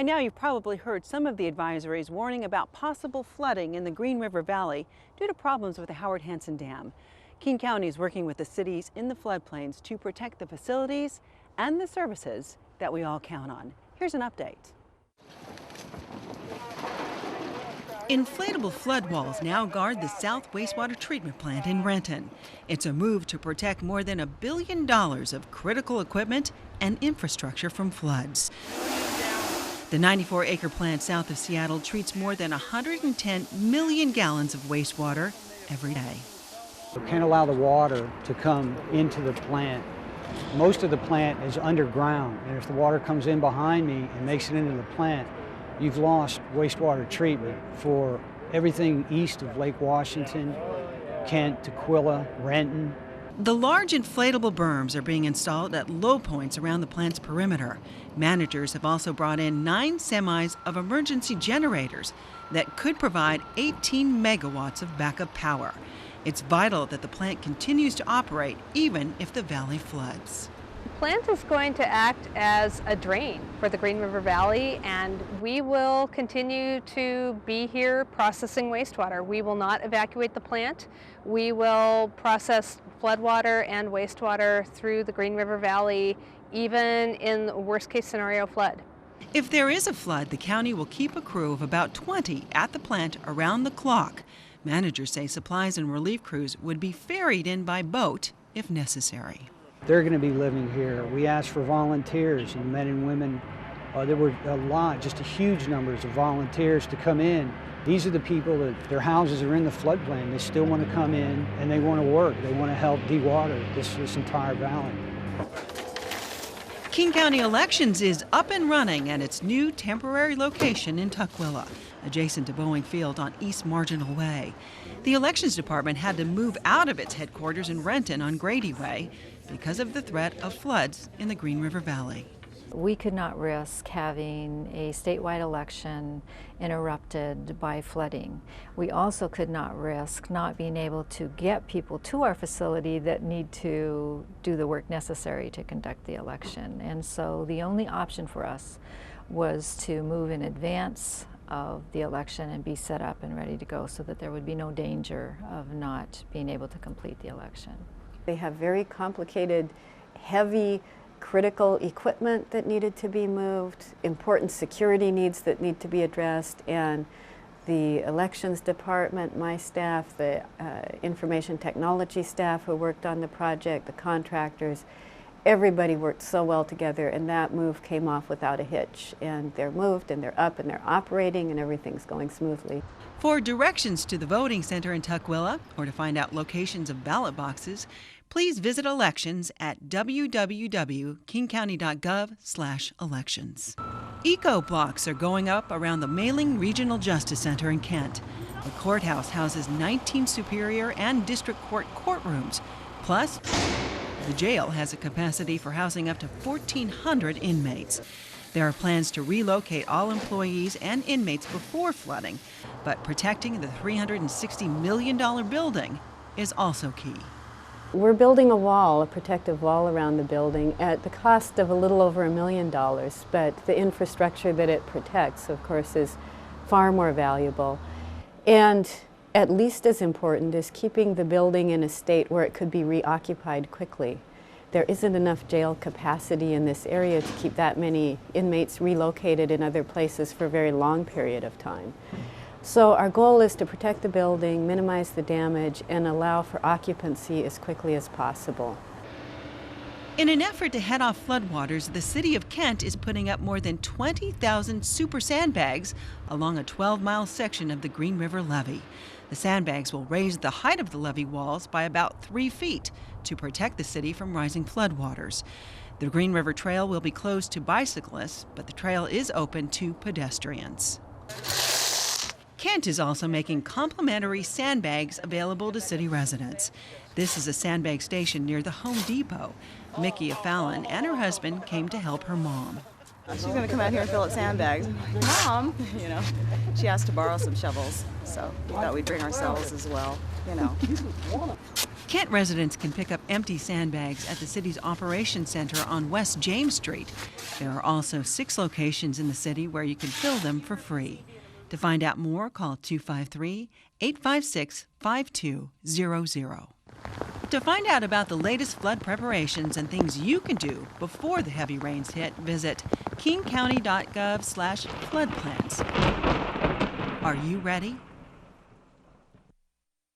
By now, you've probably heard some of the advisories warning about possible flooding in the Green River Valley due to problems with the Howard Hansen Dam. King County is working with the cities in the floodplains to protect the facilities and the services that we all count on. Here's an update. Inflatable flood walls now guard the South Wastewater Treatment Plant in Renton. It's a move to protect more than $1 billion of critical equipment and infrastructure from floods. The 94-acre plant south of Seattle treats more than 110 million gallons of wastewater every day. We can't allow the water to come into the plant. Most of the plant is underground, and if the water comes in behind me and makes it into the plant, you've lost wastewater treatment for everything east of Lake Washington, Kent, Tukwila, Renton. The large inflatable berms are being installed at low points around the plant's perimeter. Managers have also brought in 9 semis of emergency generators that could provide 18 megawatts of backup power. It's vital that the plant continues to operate even if the valley floods. The plant is going to act as a drain for the Green River Valley, and we will continue to be here processing wastewater. We will not evacuate the plant. We will process floodwater and wastewater through the Green River Valley, even in the worst-case scenario flood. If there is a flood, the county will keep a crew of about 20 at the plant around the clock. Managers say supplies and relief crews would be ferried in by boat if necessary. They're going to be living here. We asked for volunteers, and men and women. There were a lot, just a huge numbers of volunteers to come in. These are the people that their houses are in the floodplain. They still want to come in and they want to work. They want to help dewater this entire valley. King County Elections is up and running at its new temporary location in Tukwila, adjacent to Boeing Field on East Marginal Way. The Elections Department had to move out of its headquarters in Renton on Grady Way because of the threat of floods in the Green River Valley. We could not risk having a statewide election interrupted by flooding. We also could not risk not being able to get people to our facility that need to do the work necessary to conduct the election. And so the only option for us was to move in advance of the election and be set up and ready to go so that there would be no danger of not being able to complete the election. They have very complicated, heavy, critical equipment that needed to be moved, important security needs that need to be addressed, and the elections department, my staff, the information technology staff who worked on the project, the contractors, everybody worked so well together, and that move came off without a hitch. And they're moved, and they're up, and they're operating, and everything's going smoothly. For directions to the voting center in Tukwila or to find out locations of ballot boxes, please visit elections at www.kingcounty.gov/elections. Eco blocks are going up around the Mailing Regional Justice Center in Kent. The courthouse houses 19 Superior and District Court courtrooms. Plus, the jail has a capacity for housing up to 1,400 inmates. There are plans to relocate all employees and inmates before flooding, but protecting the $360 million building is also key. We're building a wall, a protective wall around the building at the cost of a little over $1 million, but the infrastructure that it protects, of course, is far more valuable. And at least as important is keeping the building in a state where it could be reoccupied quickly. There isn't enough jail capacity in this area to keep that many inmates relocated in other places for a very long period of time. So our goal is to protect the building, minimize the damage, and allow for occupancy as quickly as possible. In an effort to head off floodwaters, the city of Kent is putting up more than 20,000 super sandbags along a 12-mile section of the Green River levee. The sandbags will raise the height of the levee walls by about 3 feet to protect the city from rising floodwaters. The Green River Trail will be closed to bicyclists, but the trail is open to pedestrians. Kent is also making complimentary sandbags available to city residents. This is a sandbag station near the Home Depot. Mikki, Elfalan, and her husband came to help her mom. She's going to come out here and fill up sandbags. Mom, she asked to borrow some shovels, so we thought we'd bring ourselves as well. you know. Kent residents can pick up empty sandbags at the city's Operations Center on West James Street. There are also 6 locations in the city where you can fill them for free. To find out more, call 253-856-5200. To find out about the latest flood preparations and things you can do before the heavy rains hit, visit kingcounty.gov/floodplans. Are you ready?